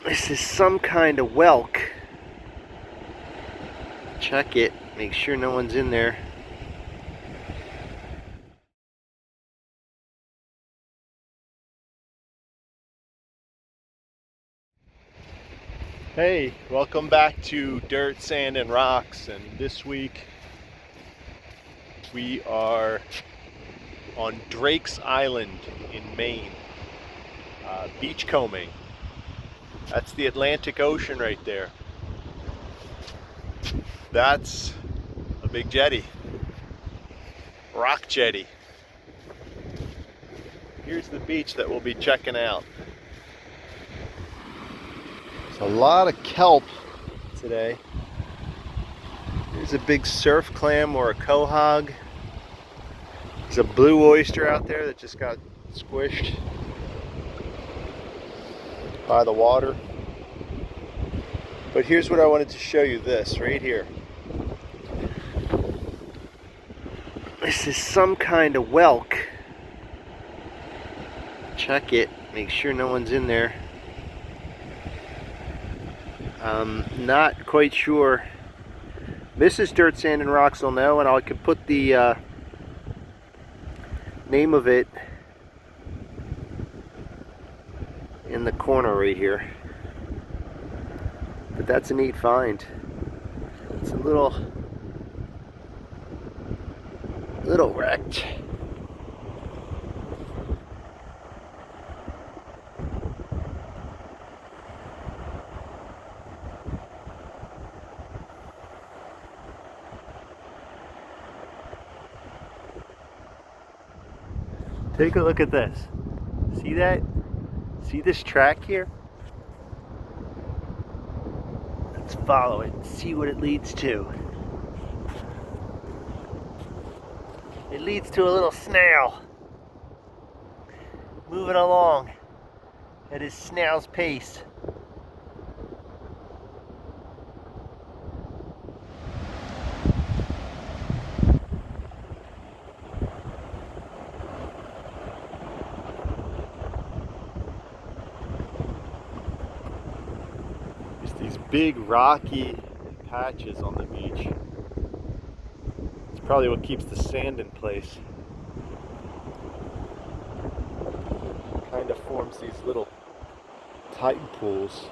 This is some kind of whelk. Check it. Make sure no one's in there. Hey, welcome back to Dirt, Sand, and Rocks. And this week we are on Drake's Island in Maine, beachcombing. That's the Atlantic Ocean right there. That's a big jetty, rock jetty. Here's the beach that we'll be checking out. There's a lot of kelp today. There's a big surf clam or a quahog. There's a blue oyster out there that just got squished by the water. But here's what I wanted to show you, this right here. This is some kind of whelk. Check it, make sure no one's in there. Not quite sure. Mrs. Dirt, Sand, and Rocks will know, and I could put the name of it in the corner right here. But that's a neat find. It's a little wrecked. Take a look at this. See that? See this track here? Let's follow it and see what it leads to. It leads to a little snail moving along at his snail's pace. These big rocky patches on the beach. It's probably what keeps the sand in place. Kind of forms these little tide pools.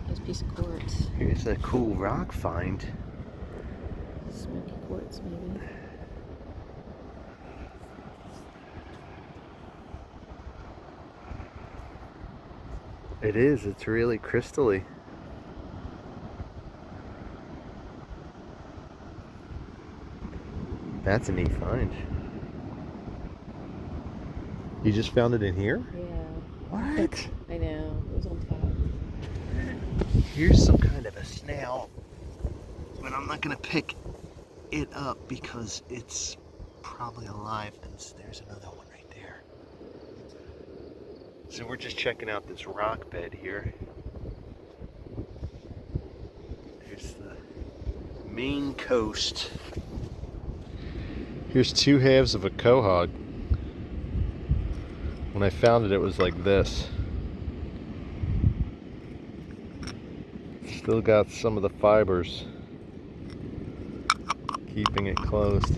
Nice piece of quartz. Here's a cool rock find. Smoky quartz, maybe. It is, it's really crystally. That's a neat find. You just found it in here? Yeah. What? I know, it was on top. Here's some kind of a snail, but I'm not gonna pick it up because it's probably alive. And there's another one right there. So we're just checking out this rock bed here. Here's the Maine coast. Here's two halves of a quahog. When I found it, it was like this. Still got some of the fibers keeping it closed.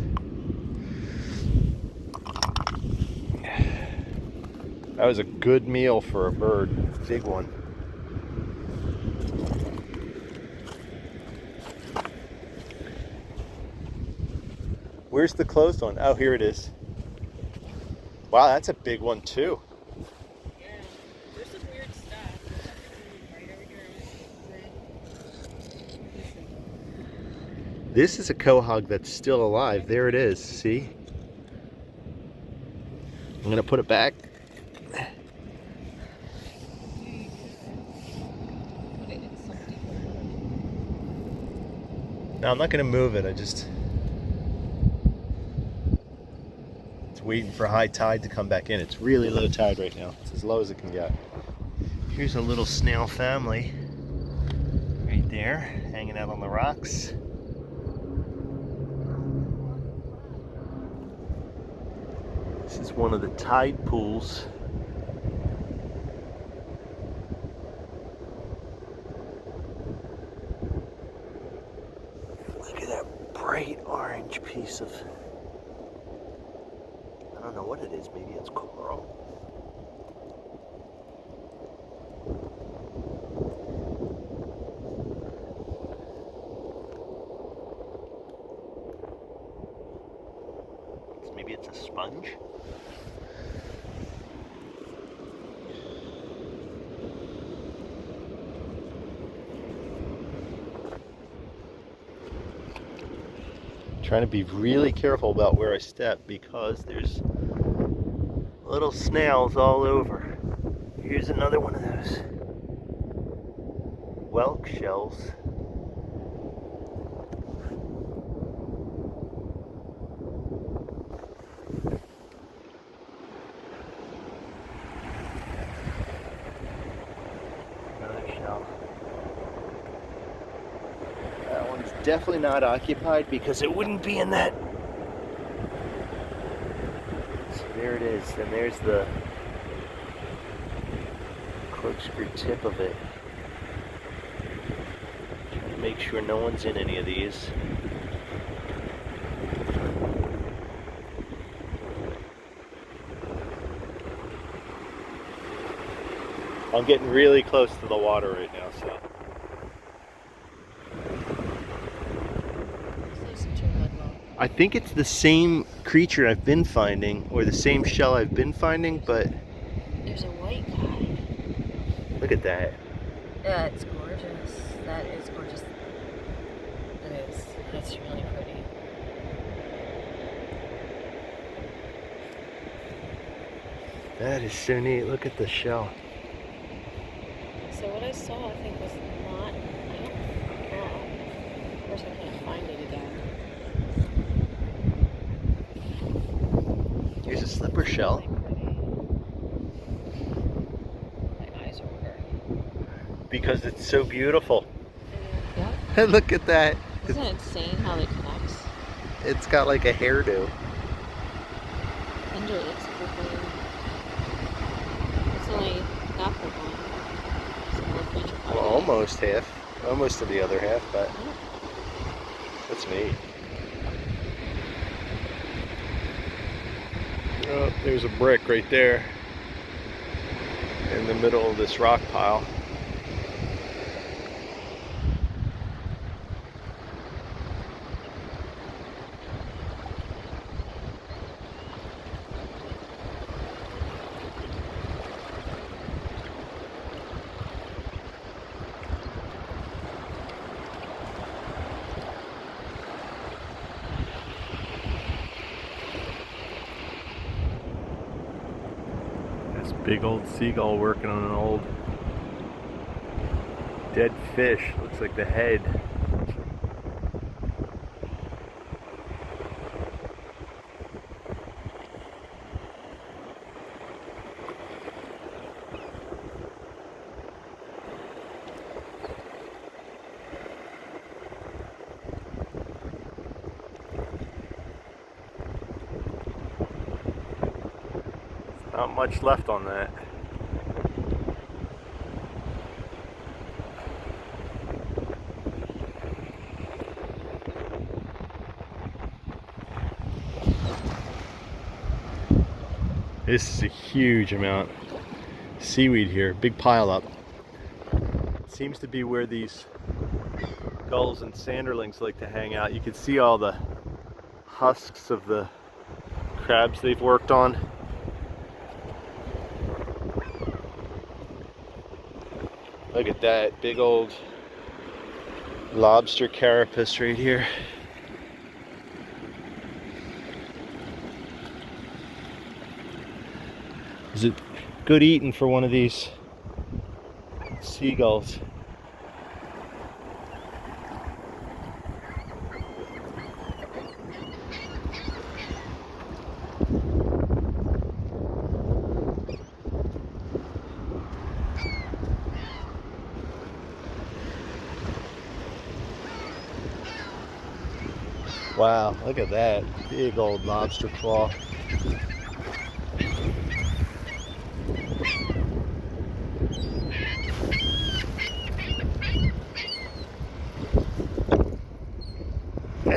That was a good meal for a bird, big one. Where's the closed one? Oh, here it is. Wow, that's a big one too. Yeah, there's some weird stuff. There's something right over here. This is a quahog that's still alive. There it is, see? I'm gonna put it back. No, I'm not gonna move it. It's waiting for high tide to come back in. It's really low tide right now. It's as low as it can get. Here's a little snail family right there, hanging out on the rocks. is one of the tide pools. Look at that bright orange piece of, I don't know what it is, maybe it's coral. Maybe it's a sponge. Trying to be really careful about where I step because there's little snails all over. Here's another one of those whelk shells. Another shell. That one's definitely not occupied because it wouldn't be in that. So there it is, and there's the corkscrew tip of it. Trying to make sure no one's in any of these. I'm getting really close to the water right now, so. I think it's the same creature I've been finding, or the same shell I've been finding, but... There's a white guy. Look at that. Yeah, it's gorgeous. That is gorgeous. It is. That's really pretty. That is so neat. Look at the shell. So what I saw, I think, was not... Of course, I can't find it again. Here's a slipper shell. My eyes are watering. Because it's so beautiful. Yeah. Look at that. Isn't it insane how it connects? It's got like a hairdo. Under it looks purple. It's only half of one. Well, almost half. Almost to the other half, but that's neat. Oh, there's a brick right there in the middle of this rock pile. Big old seagull working on an old dead fish. Looks like the head. Not much left on that. This is a huge amount of seaweed here, big pile up. Seems to be where these gulls and sanderlings like to hang out. You can see all the husks of the crabs they've worked on. Look at that big old lobster carapace right here. Is it good eating for one of these seagulls? Wow, look at that big old lobster claw.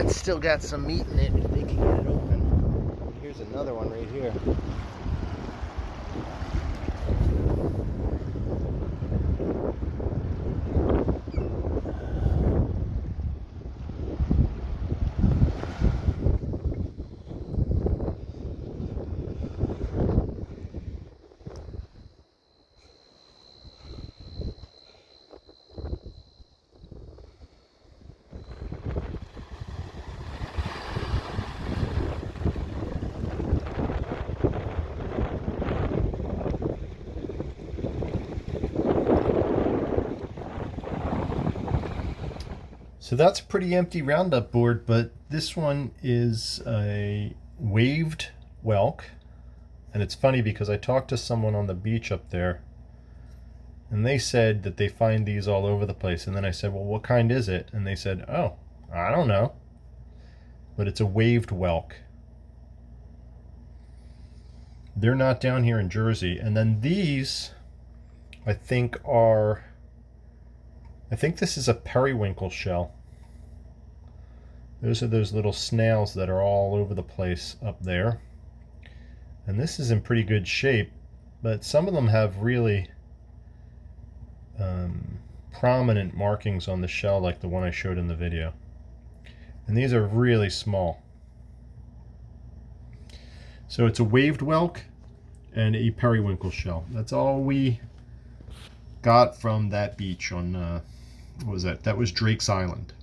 that's still got some meat in it if they can get it open. Here's another one right here. So that's a pretty empty roundup board, but this one is a waved whelk. And it's funny because I talked to someone on the beach up there, and they said that they find these all over the place. And then I said, well, what kind is it? And they said, oh, I don't know. But it's a waved whelk. They're not down here in Jersey. And then these, I think this is a periwinkle shell. Those are those little snails that are all over the place up there. And this is in pretty good shape, but some of them have really prominent markings on the shell, like the one I showed in the video. And these are really small. So it's a waved whelk and a periwinkle shell. That's all we got from that beach on, what was that? That was Drake's Island.